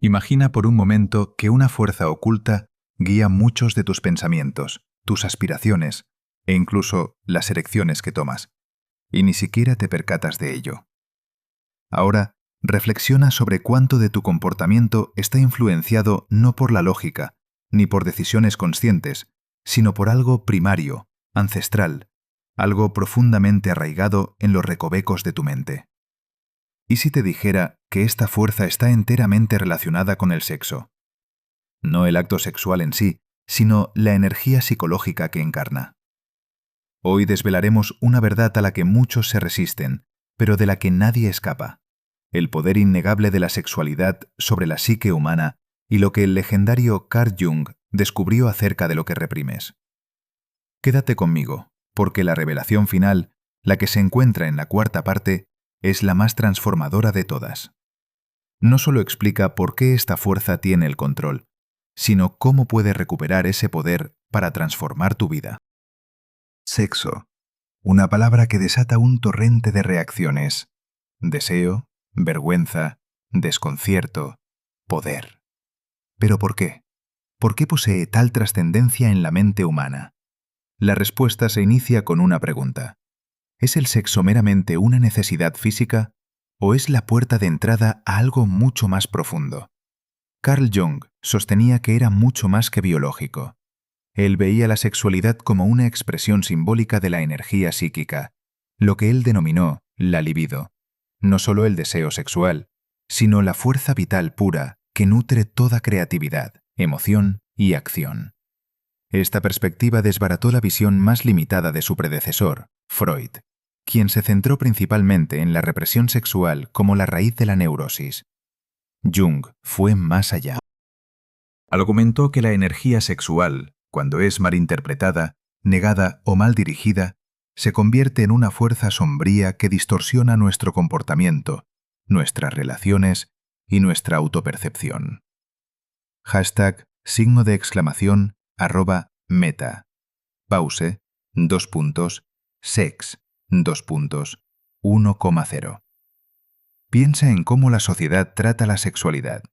Imagina por un momento que una fuerza oculta guía muchos de tus pensamientos, tus aspiraciones e incluso las elecciones que tomas, y ni siquiera te percatas de ello. Ahora, reflexiona sobre cuánto de tu comportamiento está influenciado no por la lógica, ni por decisiones conscientes, sino por algo primario, ancestral, algo profundamente arraigado en los recovecos de tu mente. ¿Y si te dijera que esta fuerza está enteramente relacionada con el sexo? No el acto sexual en sí, sino la energía psicológica que encarna. Hoy desvelaremos una verdad a la que muchos se resisten, pero de la que nadie escapa: el poder innegable de la sexualidad sobre la psique humana y lo que el legendario Carl Jung descubrió acerca de lo que reprimes. Quédate conmigo, porque la revelación final, la que se encuentra en la cuarta parte, es la más transformadora de todas. No solo explica por qué esta fuerza tiene el control, sino cómo puedes recuperar ese poder para transformar tu vida. Sexo. Una palabra que desata un torrente de reacciones: deseo, vergüenza, desconcierto, poder. ¿Pero por qué? ¿Por qué posee tal trascendencia en la mente humana? La respuesta se inicia con una pregunta: ¿es el sexo meramente una necesidad física o es la puerta de entrada a algo mucho más profundo? Carl Jung sostenía que era mucho más que biológico. Él veía la sexualidad como una expresión simbólica de la energía psíquica, lo que él denominó la libido. No solo el deseo sexual, sino la fuerza vital pura que nutre toda creatividad, emoción y acción. Esta perspectiva desbarató la visión más limitada de su predecesor, Freud, quien se centró principalmente en la represión sexual como la raíz de la neurosis. Jung fue más allá. Argumentó que la energía sexual, cuando es malinterpretada, negada o mal dirigida, se convierte en una fuerza sombría que distorsiona nuestro comportamiento, nuestras relaciones y nuestra autopercepción. #meta. Pause, sex, 1,0. Piensa en cómo la sociedad trata la sexualidad: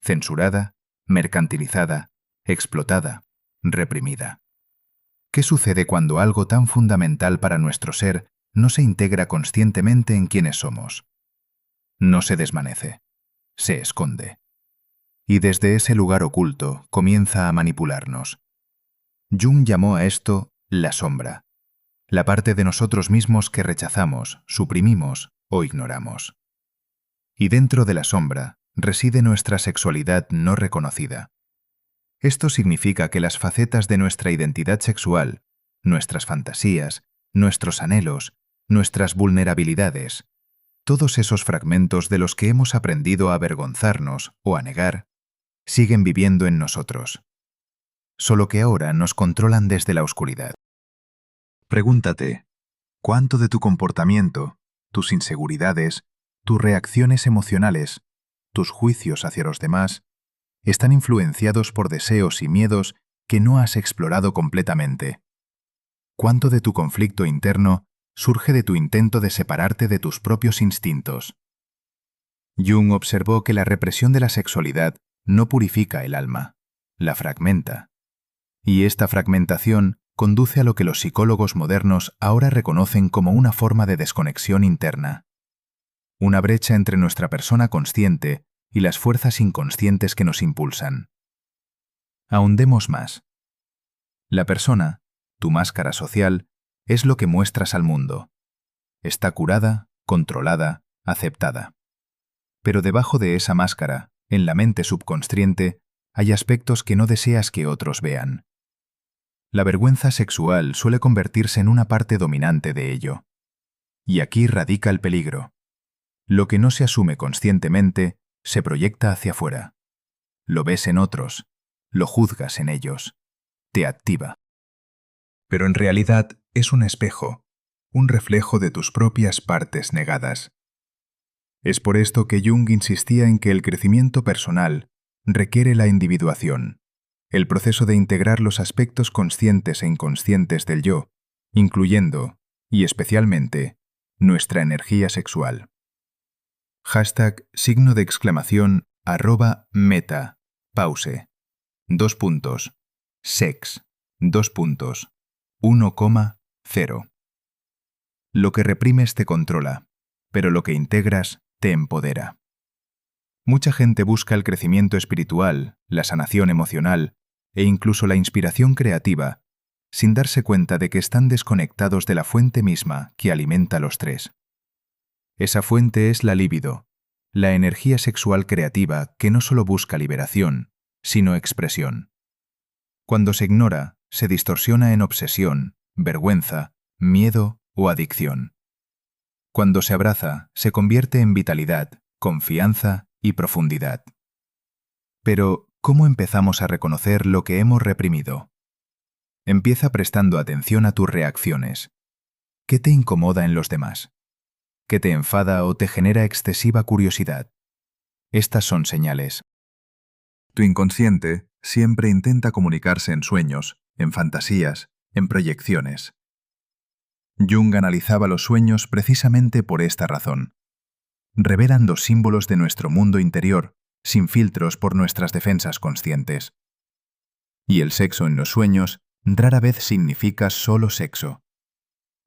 censurada, mercantilizada, explotada, reprimida. ¿Qué sucede cuando algo tan fundamental para nuestro ser no se integra conscientemente en quienes somos? No se desvanece, se esconde. Y desde ese lugar oculto comienza a manipularnos. Jung llamó a esto la sombra, la parte de nosotros mismos que rechazamos, suprimimos o ignoramos. Y dentro de la sombra reside nuestra sexualidad no reconocida. Esto significa que las facetas de nuestra identidad sexual, nuestras fantasías, nuestros anhelos, nuestras vulnerabilidades, todos esos fragmentos de los que hemos aprendido a avergonzarnos o a negar, siguen viviendo en nosotros. Solo que ahora nos controlan desde la oscuridad. Pregúntate: ¿cuánto de tu comportamiento, tus inseguridades, tus reacciones emocionales, tus juicios hacia los demás, están influenciados por deseos y miedos que no has explorado completamente? ¿Cuánto de tu conflicto interno surge de tu intento de separarte de tus propios instintos? Jung observó que la represión de la sexualidad no purifica el alma, la fragmenta. Y esta fragmentación conduce a lo que los psicólogos modernos ahora reconocen como una forma de desconexión interna. Una brecha entre nuestra persona consciente y las fuerzas inconscientes que nos impulsan. Ahondemos más. La persona, tu máscara social, es lo que muestras al mundo. Está curada, controlada, aceptada. Pero debajo de esa máscara, en la mente subconsciente, hay aspectos que no deseas que otros vean. La vergüenza sexual suele convertirse en una parte dominante de ello. Y aquí radica el peligro. Lo que no se asume conscientemente se proyecta hacia afuera. Lo ves en otros, lo juzgas en ellos, te activa. Pero en realidad es un espejo, un reflejo de tus propias partes negadas. Es por esto que Jung insistía en que el crecimiento personal requiere la individuación, el proceso de integrar los aspectos conscientes e inconscientes del yo, incluyendo, y especialmente, nuestra energía sexual. @meta, pause, sex, 1,0. Lo que reprimes te controla, pero lo que integras te empodera. Mucha gente busca el crecimiento espiritual, la sanación emocional e incluso la inspiración creativa, sin darse cuenta de que están desconectados de la fuente misma que alimenta los tres. Esa fuente es la libido, la energía sexual creativa que no solo busca liberación, sino expresión. Cuando se ignora, se distorsiona en obsesión, vergüenza, miedo o adicción. Cuando se abraza, se convierte en vitalidad, confianza y profundidad. Pero, ¿cómo empezamos a reconocer lo que hemos reprimido? Empieza prestando atención a tus reacciones. ¿Qué te incomoda en los demás? ¿Qué te enfada o te genera excesiva curiosidad? Estas son señales. Tu inconsciente siempre intenta comunicarse en sueños, en fantasías, en proyecciones. Jung analizaba los sueños precisamente por esta razón. Revelan los símbolos de nuestro mundo interior, sin filtros por nuestras defensas conscientes. Y el sexo en los sueños rara vez significa solo sexo.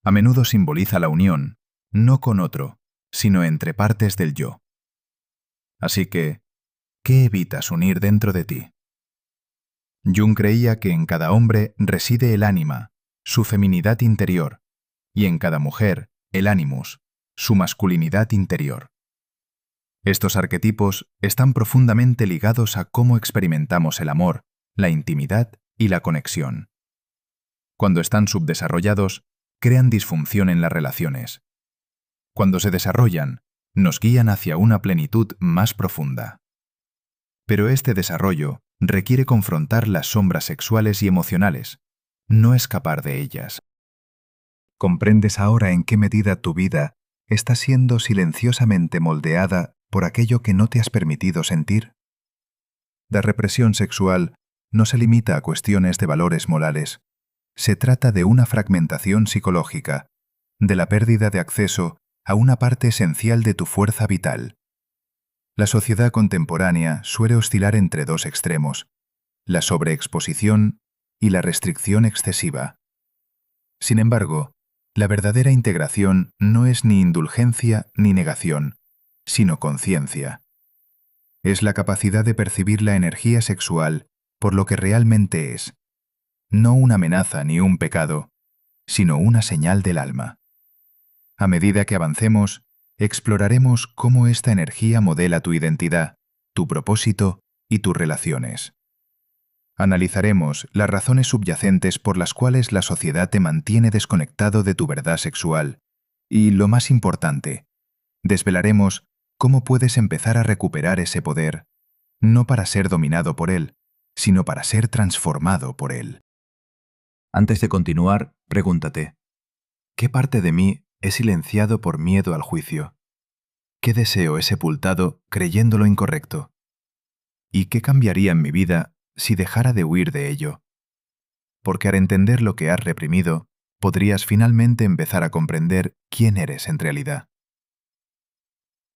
A menudo simboliza la unión, no con otro, sino entre partes del yo. Así que, ¿qué evitas unir dentro de ti? Jung creía que en cada hombre reside el ánima, su feminidad interior, y en cada mujer el animus, su masculinidad interior. Estos arquetipos están profundamente ligados a cómo experimentamos el amor, la intimidad y la conexión. Cuando están subdesarrollados, crean disfunción en las relaciones. Cuando se desarrollan, nos guían hacia una plenitud más profunda. Pero este desarrollo requiere confrontar las sombras sexuales y emocionales, no escapar de ellas. ¿Comprendes ahora en qué medida tu vida está siendo silenciosamente moldeada por aquello que no te has permitido sentir? La represión sexual no se limita a cuestiones de valores morales. Se trata de una fragmentación psicológica, de la pérdida de acceso a una parte esencial de tu fuerza vital. La sociedad contemporánea suele oscilar entre dos extremos, la sobreexposición y la restricción excesiva. Sin embargo, la verdadera integración no es ni indulgencia ni negación, sino conciencia. Es la capacidad de percibir la energía sexual por lo que realmente es, no una amenaza ni un pecado, sino una señal del alma. A medida que avancemos, exploraremos cómo esta energía modela tu identidad, tu propósito y tus relaciones. Analizaremos las razones subyacentes por las cuales la sociedad te mantiene desconectado de tu verdad sexual y, lo más importante, desvelaremos cómo puedes empezar a recuperar ese poder, no para ser dominado por él, sino para ser transformado por él. Antes de continuar, pregúntate, ¿qué parte de mí he silenciado por miedo al juicio? ¿Qué deseo he sepultado creyendo lo incorrecto? ¿Y qué cambiaría en mi vida si dejara de huir de ello? Porque al entender lo que has reprimido, podrías finalmente empezar a comprender quién eres en realidad.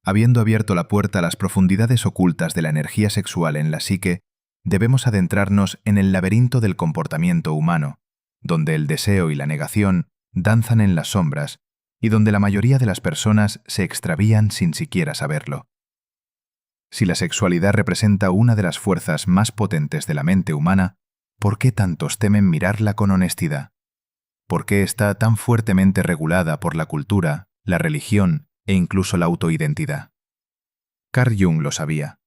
Habiendo abierto la puerta a las profundidades ocultas de la energía sexual en la psique, debemos adentrarnos en el laberinto del comportamiento humano, donde el deseo y la negación danzan en las sombras y donde la mayoría de las personas se extravían sin siquiera saberlo. Si la sexualidad representa una de las fuerzas más potentes de la mente humana, ¿por qué tantos temen mirarla con honestidad? ¿Por qué está tan fuertemente regulada por la cultura, la religión e incluso la autoidentidad? Carl Jung lo sabía.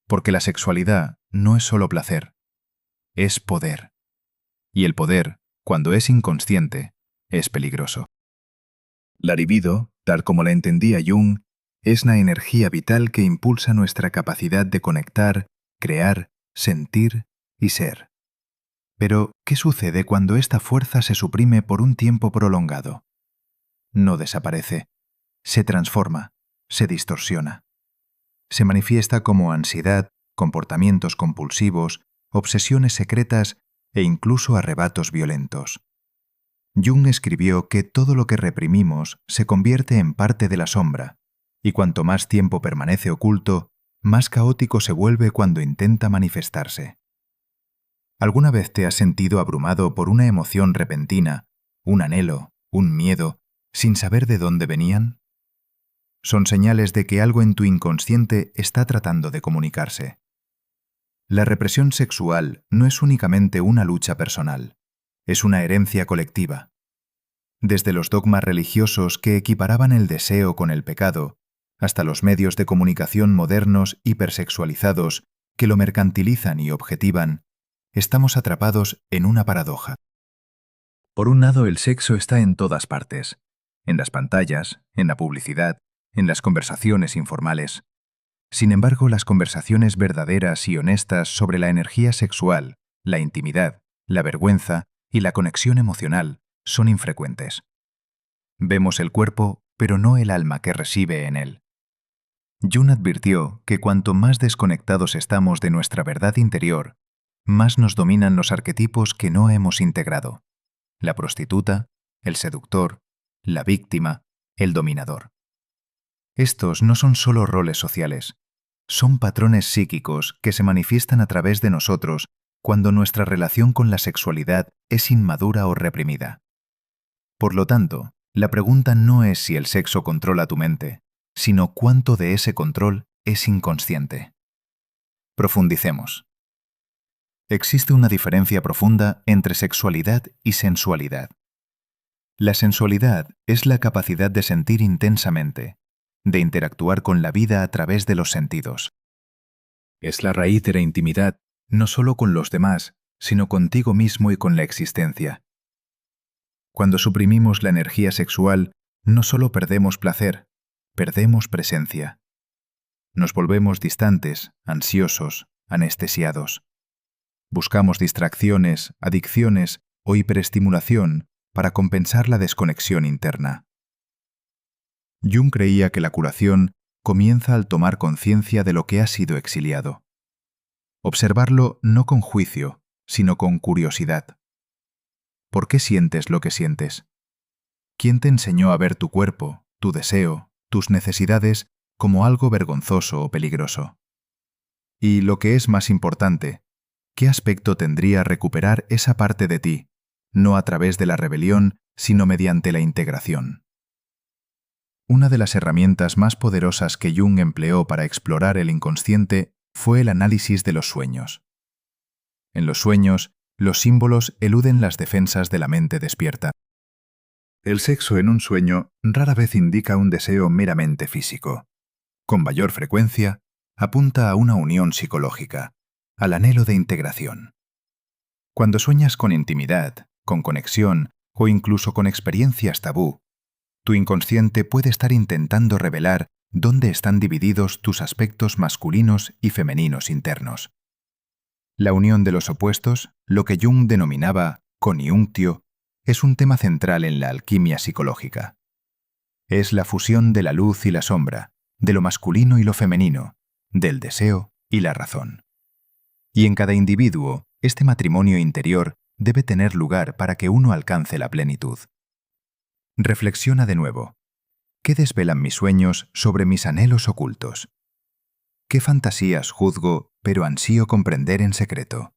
Porque la sexualidad no es solo placer, es poder. Y el poder, cuando es inconsciente, es peligroso. La libido, tal como la entendía Jung, es la energía vital que impulsa nuestra capacidad de conectar, crear, sentir y ser. Pero, ¿qué sucede cuando esta fuerza se suprime por un tiempo prolongado? No desaparece, se transforma, se distorsiona. Se manifiesta como ansiedad, comportamientos compulsivos, obsesiones secretas e incluso arrebatos violentos. Jung escribió que todo lo que reprimimos se convierte en parte de la sombra, y cuanto más tiempo permanece oculto, más caótico se vuelve cuando intenta manifestarse. ¿Alguna vez te has sentido abrumado por una emoción repentina, un anhelo, un miedo, sin saber de dónde venían? Son señales de que algo en tu inconsciente está tratando de comunicarse. La represión sexual no es únicamente una lucha personal, es una herencia colectiva. Desde los dogmas religiosos que equiparaban el deseo con el pecado, hasta los medios de comunicación modernos hipersexualizados que lo mercantilizan y objetivan, estamos atrapados en una paradoja. Por un lado, el sexo está en todas partes, en las pantallas, en la publicidad, en las conversaciones informales. Sin embargo, las conversaciones verdaderas y honestas sobre la energía sexual, la intimidad, la vergüenza y la conexión emocional son infrecuentes. Vemos el cuerpo, pero no el alma que reside en él. Jung advirtió que cuanto más desconectados estamos de nuestra verdad interior, más nos dominan los arquetipos que no hemos integrado: la prostituta, el seductor, la víctima, el dominador. Estos no son solo roles sociales, son patrones psíquicos que se manifiestan a través de nosotros cuando nuestra relación con la sexualidad es inmadura o reprimida. Por lo tanto, la pregunta no es si el sexo controla tu mente, sino cuánto de ese control es inconsciente. Profundicemos. Existe una diferencia profunda entre sexualidad y sensualidad. La sensualidad es la capacidad de sentir intensamente, de interactuar con la vida a través de los sentidos. Es la raíz de la intimidad, no solo con los demás, sino contigo mismo y con la existencia. Cuando suprimimos la energía sexual, no solo perdemos placer, perdemos presencia. Nos volvemos distantes, ansiosos, anestesiados. Buscamos distracciones, adicciones o hiperestimulación para compensar la desconexión interna. Jung creía que la curación comienza al tomar conciencia de lo que ha sido exiliado. Observarlo no con juicio, sino con curiosidad. ¿Por qué sientes lo que sientes? ¿Quién te enseñó a ver tu cuerpo, tu deseo, tus necesidades como algo vergonzoso o peligroso? Y lo que es más importante, ¿qué aspecto tendría recuperar esa parte de ti, no a través de la rebelión, sino mediante la integración? Una de las herramientas más poderosas que Jung empleó para explorar el inconsciente fue el análisis de los sueños. En los sueños, los símbolos eluden las defensas de la mente despierta. El sexo en un sueño rara vez indica un deseo meramente físico. Con mayor frecuencia, apunta a una unión psicológica, al anhelo de integración. Cuando sueñas con intimidad, con conexión o incluso con experiencias tabú, tu inconsciente puede estar intentando revelar dónde están divididos tus aspectos masculinos y femeninos internos. La unión de los opuestos, lo que Jung denominaba coniunctio, es un tema central en la alquimia psicológica. Es la fusión de la luz y la sombra, de lo masculino y lo femenino, del deseo y la razón. Y en cada individuo, este matrimonio interior debe tener lugar para que uno alcance la plenitud. Reflexiona de nuevo. ¿Qué desvelan mis sueños sobre mis anhelos ocultos? ¿Qué fantasías juzgo, pero ansío comprender en secreto?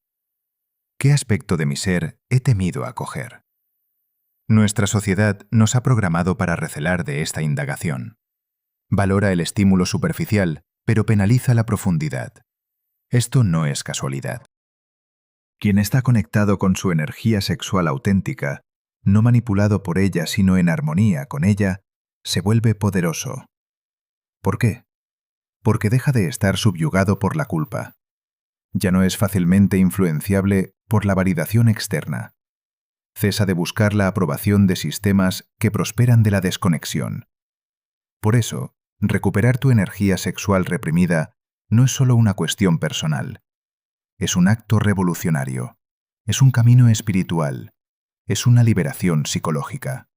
¿Qué aspecto de mi ser he temido acoger? Nuestra sociedad nos ha programado para recelar de esta indagación. Valora el estímulo superficial, pero penaliza la profundidad. Esto no es casualidad. Quien está conectado con su energía sexual auténtica, no manipulado por ella sino en armonía con ella, se vuelve poderoso. ¿Por qué? Porque deja de estar subyugado por la culpa. Ya no es fácilmente influenciable por la validación externa. Cesa de buscar la aprobación de sistemas que prosperan de la desconexión. Por eso, recuperar tu energía sexual reprimida no es solo una cuestión personal. Es un acto revolucionario. Es un camino espiritual. Es una liberación psicológica.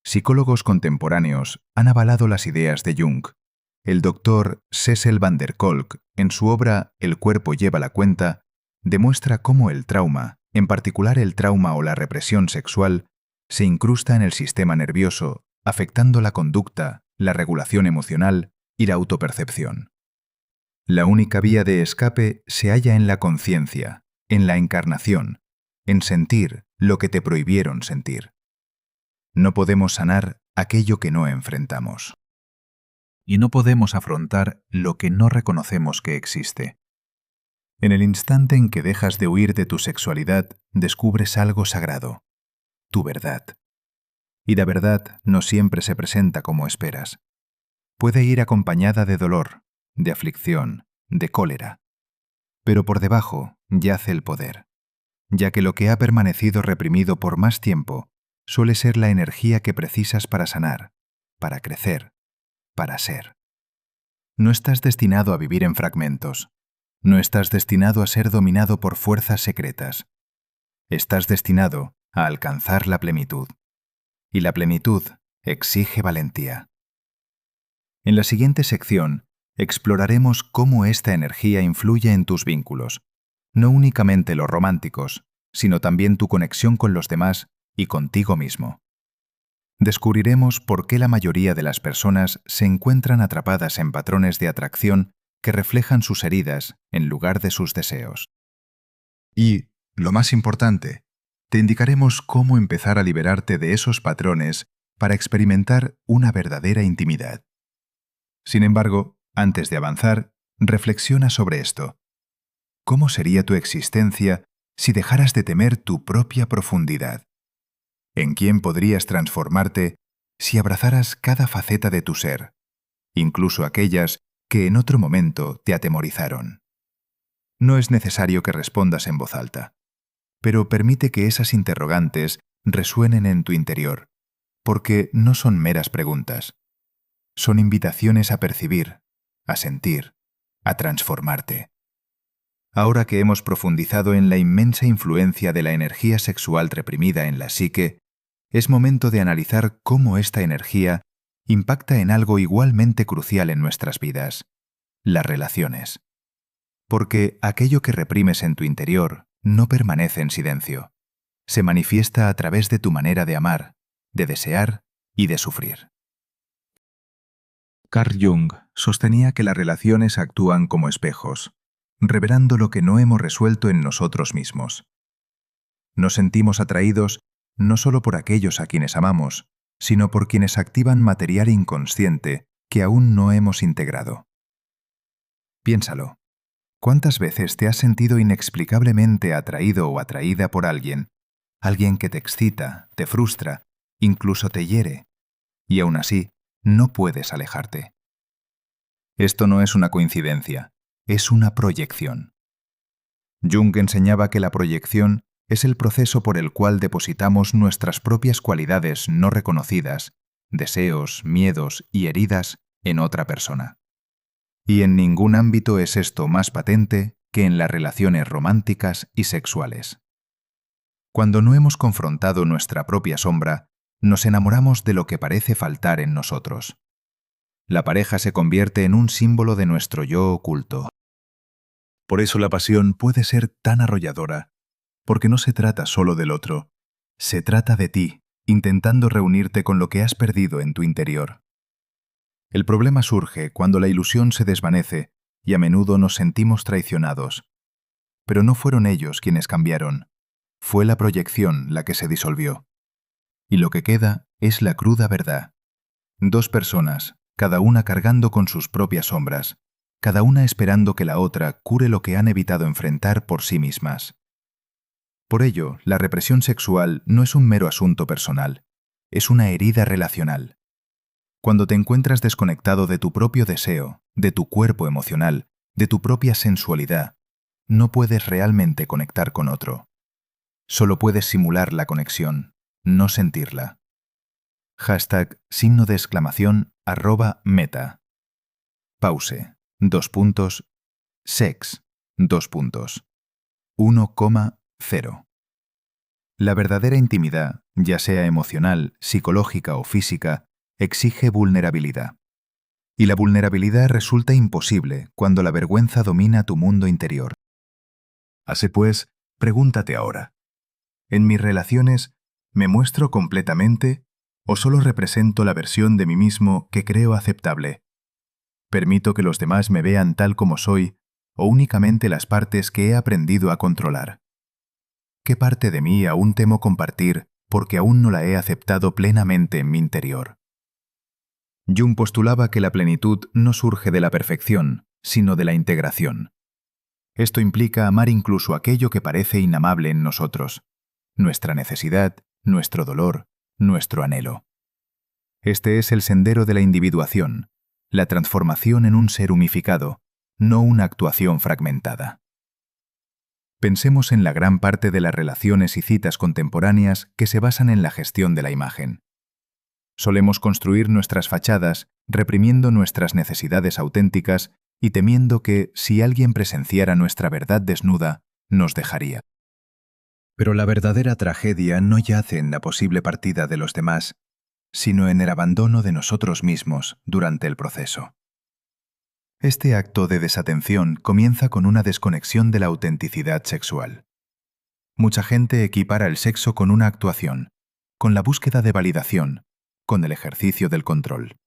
Psicólogos contemporáneos han avalado las ideas de Jung. El doctor Cecil van der Kolk, en su obra El cuerpo lleva la cuenta, demuestra cómo el trauma, en particular el trauma o la represión sexual, se incrusta en el sistema nervioso, afectando la conducta, la regulación emocional y la autopercepción. La única vía de escape se halla en la conciencia, en la encarnación, en sentir lo que te prohibieron sentir. No podemos sanar aquello que no enfrentamos. Y no podemos afrontar lo que no reconocemos que existe. En el instante en que dejas de huir de tu sexualidad, descubres algo sagrado, tu verdad. Y la verdad no siempre se presenta como esperas. Puede ir acompañada de dolor, de aflicción, de cólera. Pero por debajo yace el poder, ya que lo que ha permanecido reprimido por más tiempo suele ser la energía que precisas para sanar, para crecer, para ser. No estás destinado a vivir en fragmentos. No estás destinado a ser dominado por fuerzas secretas. Estás destinado a alcanzar la plenitud. Y la plenitud exige valentía. En la siguiente sección exploraremos cómo esta energía influye en tus vínculos, no únicamente los románticos, sino también tu conexión con los demás y contigo mismo. Descubriremos por qué la mayoría de las personas se encuentran atrapadas en patrones de atracción que reflejan sus heridas en lugar de sus deseos. Y, lo más importante, te indicaremos cómo empezar a liberarte de esos patrones para experimentar una verdadera intimidad. Sin embargo, antes de avanzar, reflexiona sobre esto. ¿Cómo sería tu existencia si dejaras de temer tu propia profundidad? ¿En quién podrías transformarte si abrazaras cada faceta de tu ser, incluso aquellas que en otro momento te atemorizaron? No es necesario que respondas en voz alta, pero permite que esas interrogantes resuenen en tu interior, porque no son meras preguntas. Son invitaciones a percibir, a sentir, a transformarte. Ahora que hemos profundizado en la inmensa influencia de la energía sexual reprimida en la psique, es momento de analizar cómo esta energía impacta en algo igualmente crucial en nuestras vidas: las relaciones. Porque aquello que reprimes en tu interior no permanece en silencio. Se manifiesta a través de tu manera de amar, de desear y de sufrir. Carl Jung sostenía que las relaciones actúan como espejos, revelando lo que no hemos resuelto en nosotros mismos. Nos sentimos atraídos no solo por aquellos a quienes amamos, sino por quienes activan material inconsciente que aún no hemos integrado. Piénsalo. ¿Cuántas veces te has sentido inexplicablemente atraído o atraída por alguien que te excita, te frustra, incluso te hiere, y aún así no puedes alejarte? Esto no es una coincidencia, es una proyección. Jung enseñaba que la proyección es el proceso por el cual depositamos nuestras propias cualidades no reconocidas, deseos, miedos y heridas en otra persona. Y en ningún ámbito es esto más patente que en las relaciones románticas y sexuales. Cuando no hemos confrontado nuestra propia sombra, nos enamoramos de lo que parece faltar en nosotros. La pareja se convierte en un símbolo de nuestro yo oculto. Por eso la pasión puede ser tan arrolladora, porque no se trata solo del otro, se trata de ti, intentando reunirte con lo que has perdido en tu interior. El problema surge cuando la ilusión se desvanece y a menudo nos sentimos traicionados. Pero no fueron ellos quienes cambiaron, fue la proyección la que se disolvió. Y lo que queda es la cruda verdad. Dos personas, cada una cargando con sus propias sombras, cada una esperando que la otra cure lo que han evitado enfrentar por sí mismas. Por ello, la represión sexual no es un mero asunto personal, es una herida relacional. Cuando te encuentras desconectado de tu propio deseo, de tu cuerpo emocional, de tu propia sensualidad, no puedes realmente conectar con otro. Solo puedes simular la conexión, no sentirla. #meta. Pause. Sex. 1,0. La verdadera intimidad, ya sea emocional, psicológica o física, exige vulnerabilidad. Y la vulnerabilidad resulta imposible cuando la vergüenza domina tu mundo interior. Así pues, pregúntate ahora: ¿en mis relaciones me muestro completamente o solo represento la versión de mí mismo que creo aceptable? ¿Permito que los demás me vean tal como soy o únicamente las partes que he aprendido a controlar? ¿Qué parte de mí aún temo compartir porque aún no la he aceptado plenamente en mi interior? Jung postulaba que la plenitud no surge de la perfección, sino de la integración. Esto implica amar incluso aquello que parece inamable en nosotros, nuestra necesidad, nuestro dolor, nuestro anhelo. Este es el sendero de la individuación, la transformación en un ser unificado, no una actuación fragmentada. Pensemos en la gran parte de las relaciones y citas contemporáneas que se basan en la gestión de la imagen. Solemos construir nuestras fachadas reprimiendo nuestras necesidades auténticas y temiendo que, si alguien presenciara nuestra verdad desnuda, nos dejaría. Pero la verdadera tragedia no yace en la posible partida de los demás, sino en el abandono de nosotros mismos durante el proceso. Este acto de desatención comienza con una desconexión de la autenticidad sexual. Mucha gente equipara el sexo con una actuación, con la búsqueda de validación, con el ejercicio del control.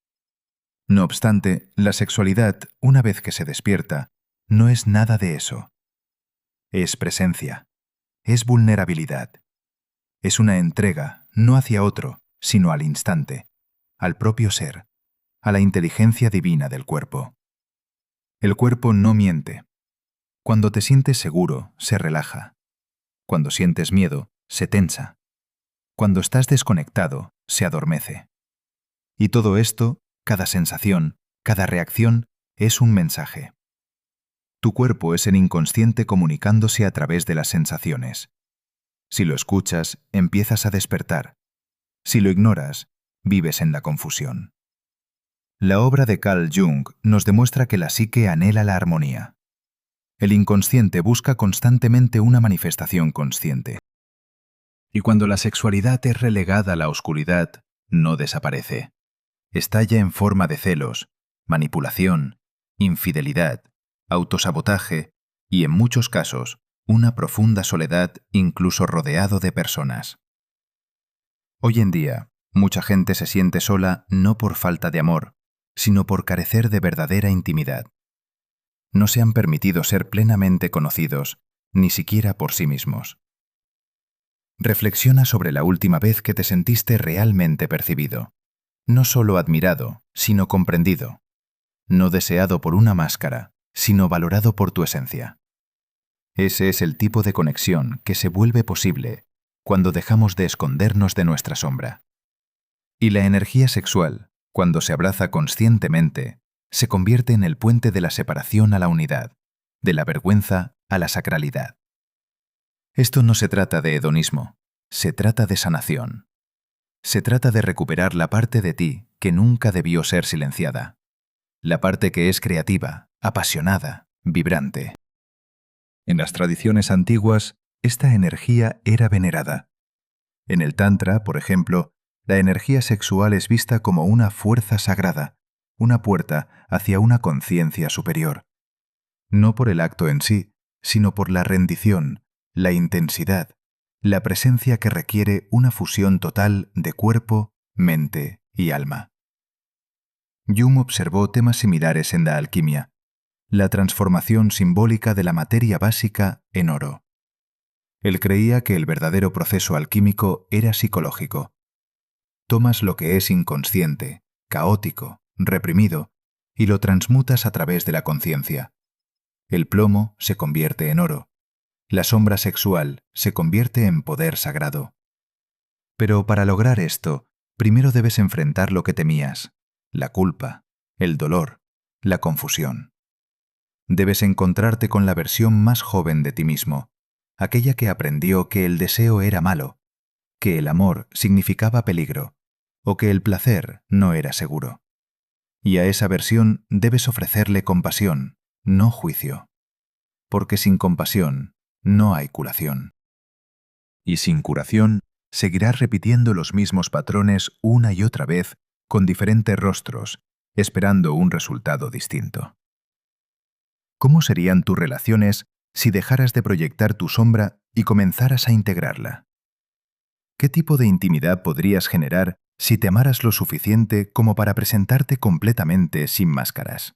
No obstante, la sexualidad, una vez que se despierta, no es nada de eso. Es presencia, es vulnerabilidad. Es una entrega, no hacia otro, sino al instante, al propio ser, a la inteligencia divina del cuerpo. El cuerpo no miente. Cuando te sientes seguro, se relaja. Cuando sientes miedo, se tensa. Cuando estás desconectado, se adormece. Y todo esto, cada sensación, cada reacción, es un mensaje. Tu cuerpo es el inconsciente comunicándose a través de las sensaciones. Si lo escuchas, empiezas a despertar. Si lo ignoras, vives en la confusión. La obra de Carl Jung nos demuestra que la psique anhela la armonía. El inconsciente busca constantemente una manifestación consciente. Y cuando la sexualidad es relegada a la oscuridad, no desaparece. Estalla en forma de celos, manipulación, infidelidad, autosabotaje y, en muchos casos, una profunda soledad incluso rodeado de personas. Hoy en día, mucha gente se siente sola no por falta de amor, sino por carecer de verdadera intimidad. No se han permitido ser plenamente conocidos, ni siquiera por sí mismos. Reflexiona sobre la última vez que te sentiste realmente percibido, no solo admirado, sino comprendido, no deseado por una máscara, sino valorado por tu esencia. Ese es el tipo de conexión que se vuelve posible cuando dejamos de escondernos de nuestra sombra. Y la energía sexual, cuando se abraza conscientemente, se convierte en el puente de la separación a la unidad, de la vergüenza a la sacralidad. Esto no se trata de hedonismo, se trata de sanación. Se trata de recuperar la parte de ti que nunca debió ser silenciada, la parte que es creativa, apasionada, vibrante. En las tradiciones antiguas, esta energía era venerada. En el Tantra, por ejemplo, la energía sexual es vista como una fuerza sagrada, una puerta hacia una conciencia superior. No por el acto en sí, sino por la rendición, la intensidad, la presencia que requiere una fusión total de cuerpo, mente y alma. Jung observó temas similares en la alquimia, la transformación simbólica de la materia básica en oro. Él creía que el verdadero proceso alquímico era psicológico. Tomas lo que es inconsciente, caótico, reprimido, y lo transmutas a través de la conciencia. El plomo se convierte en oro. La sombra sexual se convierte en poder sagrado. Pero para lograr esto, primero debes enfrentar lo que temías, la culpa, el dolor, la confusión. Debes encontrarte con la versión más joven de ti mismo, aquella que aprendió que el deseo era malo, que el amor significaba peligro, o que el placer no era seguro. Y a esa versión debes ofrecerle compasión, no juicio. Porque sin compasión no hay curación. Y sin curación seguirás repitiendo los mismos patrones una y otra vez con diferentes rostros, esperando un resultado distinto. ¿Cómo serían tus relaciones si dejaras de proyectar tu sombra y comenzaras a integrarla? ¿Qué tipo de intimidad podrías generar si te amaras lo suficiente como para presentarte completamente sin máscaras?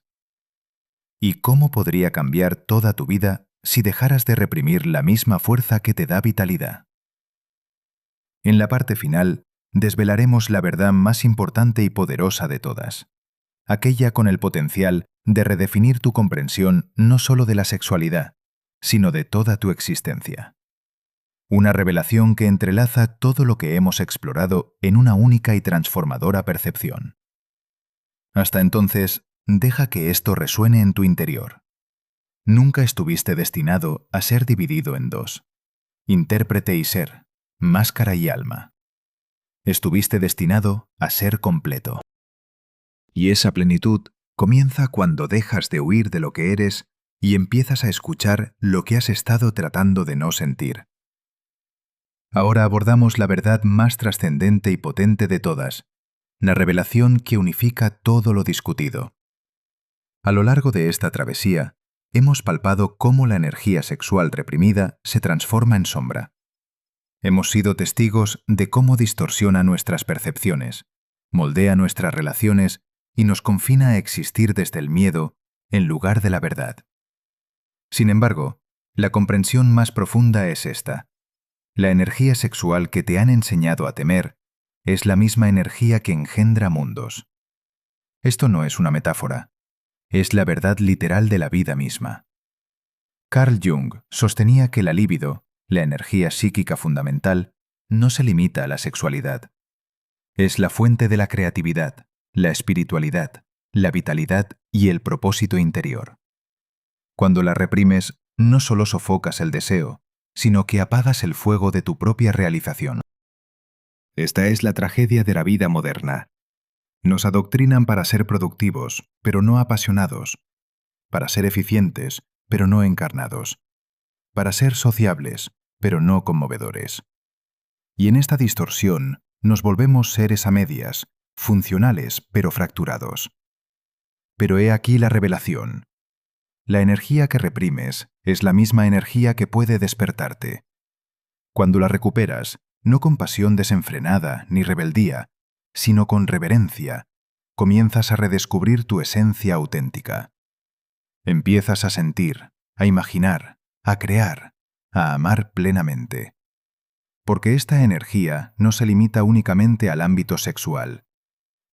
y cómo podría cambiar toda tu vida si dejaras de reprimir la misma fuerza que te da vitalidad. En la parte final, desvelaremos la verdad más importante y poderosa de todas, aquella con el potencial de redefinir tu comprensión no solo de la sexualidad, sino de toda tu existencia. Una revelación que entrelaza todo lo que hemos explorado en una única y transformadora percepción. Hasta entonces, deja que esto resuene en tu interior. Nunca estuviste destinado a ser dividido en dos: intérprete y ser, máscara y alma. Estuviste destinado a ser completo. Y esa plenitud comienza cuando dejas de huir de lo que eres y empiezas a escuchar lo que has estado tratando de no sentir. Ahora abordamos la verdad más trascendente y potente de todas, la revelación que unifica todo lo discutido. A lo largo de esta travesía, hemos palpado cómo la energía sexual reprimida se transforma en sombra. Hemos sido testigos de cómo distorsiona nuestras percepciones, moldea nuestras relaciones y nos confina a existir desde el miedo en lugar de la verdad. Sin embargo, la comprensión más profunda es esta: la energía sexual que te han enseñado a temer es la misma energía que engendra mundos. Esto no es una metáfora, es la verdad literal de la vida misma. Carl Jung sostenía que la libido, la energía psíquica fundamental, no se limita a la sexualidad. Es la fuente de la creatividad, la espiritualidad, la vitalidad y el propósito interior. Cuando la reprimes, no solo sofocas el deseo, sino que apagas el fuego de tu propia realización. Esta es la tragedia de la vida moderna. Nos adoctrinan para ser productivos, pero no apasionados; para ser eficientes, pero no encarnados; para ser sociables, pero no conmovedores. Y en esta distorsión nos volvemos seres a medias, funcionales pero fracturados. Pero he aquí la revelación. La energía que reprimes es la misma energía que puede despertarte. Cuando la recuperas, no con pasión desenfrenada ni rebeldía, sino con reverencia, comienzas a redescubrir tu esencia auténtica. Empiezas a sentir, a imaginar, a crear, a amar plenamente. Porque esta energía no se limita únicamente al ámbito sexual.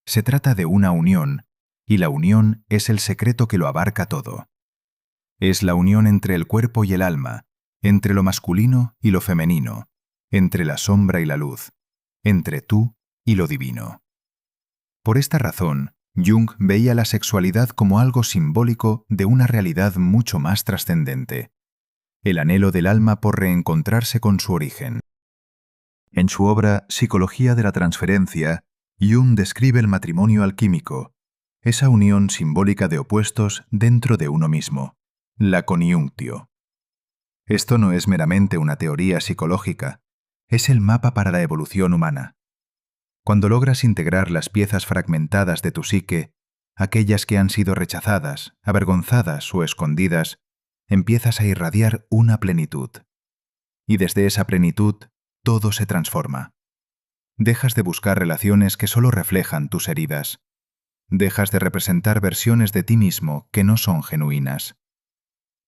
Se trata de una unión, y la unión es el secreto que lo abarca todo. Es la unión entre el cuerpo y el alma, entre lo masculino y lo femenino, entre la sombra y la luz, entre tú y lo divino. Por esta razón, Jung veía la sexualidad como algo simbólico de una realidad mucho más trascendente: el anhelo del alma por reencontrarse con su origen. En su obra Psicología de la Transferencia, Jung describe el matrimonio alquímico, esa unión simbólica de opuestos dentro de uno mismo, la coniunctio. Esto no es meramente una teoría psicológica, es el mapa para la evolución humana. Cuando logras integrar las piezas fragmentadas de tu psique, aquellas que han sido rechazadas, avergonzadas o escondidas, empiezas a irradiar una plenitud. Y desde esa plenitud, todo se transforma. Dejas de buscar relaciones que solo reflejan tus heridas. Dejas de representar versiones de ti mismo que no son genuinas.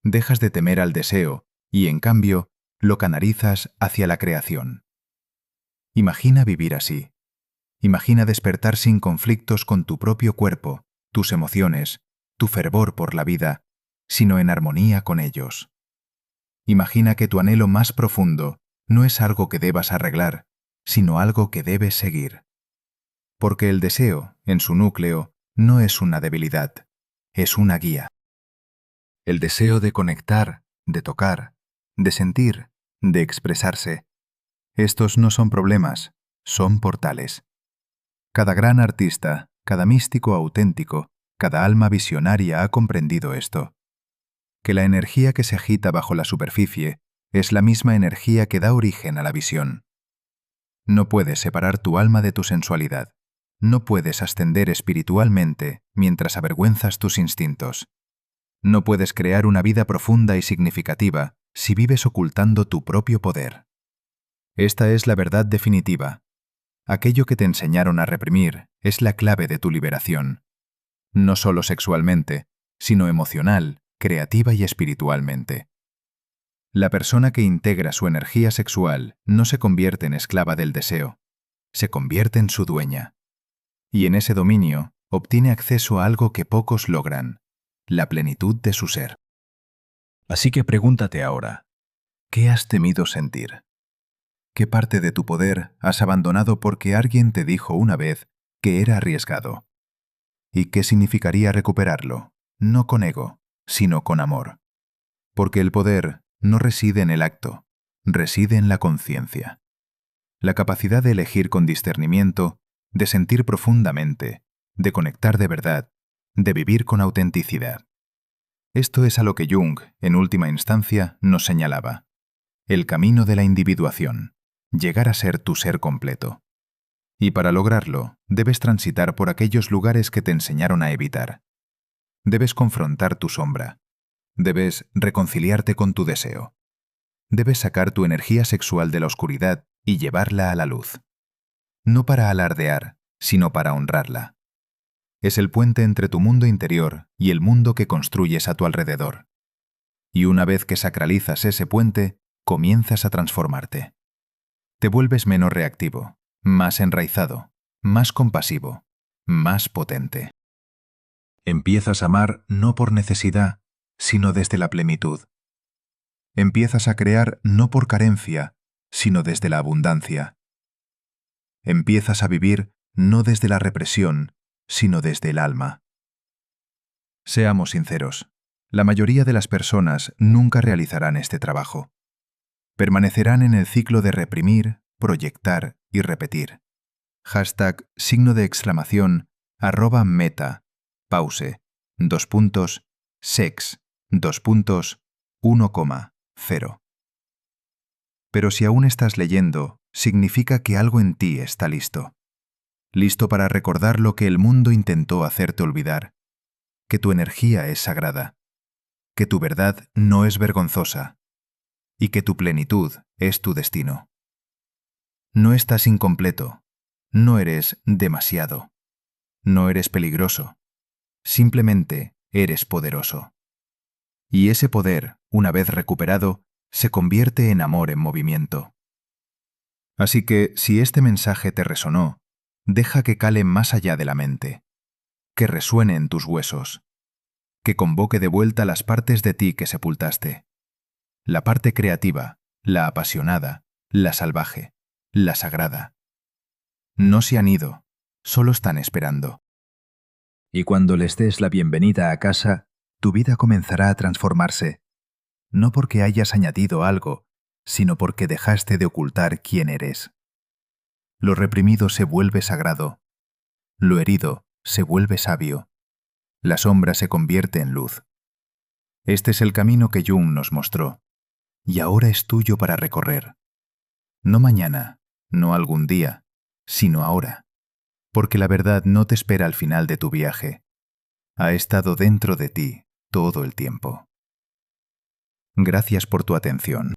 Dejas de temer al deseo y, en cambio, lo canalizas hacia la creación. Imagina vivir así. Imagina despertar sin conflictos con tu propio cuerpo, tus emociones, tu fervor por la vida, sino en armonía con ellos. Imagina que tu anhelo más profundo no es algo que debas arreglar, sino algo que debes seguir. Porque el deseo, en su núcleo, no es una debilidad, es una guía. El deseo de conectar, de tocar, de sentir, de expresarse. Estos no son problemas, son portales. Cada gran artista, cada místico auténtico, cada alma visionaria ha comprendido esto: que la energía que se agita bajo la superficie es la misma energía que da origen a la visión. No puedes separar tu alma de tu sensualidad. No puedes ascender espiritualmente mientras avergüenzas tus instintos. No puedes crear una vida profunda y significativa si vives ocultando tu propio poder. Esta es la verdad definitiva. Aquello que te enseñaron a reprimir es la clave de tu liberación. No solo sexualmente, sino emocional, creativa y espiritualmente. La persona que integra su energía sexual no se convierte en esclava del deseo, se convierte en su dueña. Y en ese dominio obtiene acceso a algo que pocos logran, la plenitud de su ser. Así que pregúntate ahora, ¿qué has temido sentir? ¿Qué parte de tu poder has abandonado porque alguien te dijo una vez que era arriesgado? ¿Y qué significaría recuperarlo? No con ego, sino con amor. Porque el poder no reside en el acto, reside en la conciencia. La capacidad de elegir con discernimiento, de sentir profundamente, de conectar de verdad, de vivir con autenticidad. Esto es a lo que Jung, en última instancia, nos señalaba. El camino de la individuación, llegar a ser tu ser completo. Y para lograrlo, debes transitar por aquellos lugares que te enseñaron a evitar. Debes confrontar tu sombra. Debes reconciliarte con tu deseo. Debes sacar tu energía sexual de la oscuridad y llevarla a la luz. No para alardear, sino para honrarla. Es el puente entre tu mundo interior y el mundo que construyes a tu alrededor. Y una vez que sacralizas ese puente, comienzas a transformarte. Te vuelves menos reactivo, más enraizado, más compasivo, más potente. Empiezas a amar no por necesidad, sino desde la plenitud. Empiezas a crear no por carencia, sino desde la abundancia. Empiezas a vivir no desde la represión, sino desde el alma. Seamos sinceros, la mayoría de las personas nunca realizarán este trabajo. Permanecerán en el ciclo de reprimir, proyectar y repetir. #, @meta, pause, sex, 1,0. Pero si aún estás leyendo, significa que algo en ti está listo. Listo para recordar lo que el mundo intentó hacerte olvidar. Que tu energía es sagrada. Que tu verdad no es vergonzosa. Y que tu plenitud es tu destino. No estás incompleto. No eres demasiado. No eres peligroso. Simplemente eres poderoso. Y ese poder, una vez recuperado, se convierte en amor en movimiento. Así que, si este mensaje te resonó, deja que cale más allá de la mente, que resuene en tus huesos, que convoque de vuelta las partes de ti que sepultaste. La parte creativa, la apasionada, la salvaje, la sagrada. No se han ido, solo están esperando. Y cuando les des la bienvenida a casa, tu vida comenzará a transformarse, no porque hayas añadido algo, sino porque dejaste de ocultar quién eres. Lo reprimido se vuelve sagrado, lo herido se vuelve sabio, la sombra se convierte en luz. Este es el camino que Jung nos mostró, y ahora es tuyo para recorrer. No mañana, no algún día, sino ahora, porque la verdad no te espera al final de tu viaje. Ha estado dentro de ti todo el tiempo. Gracias por tu atención.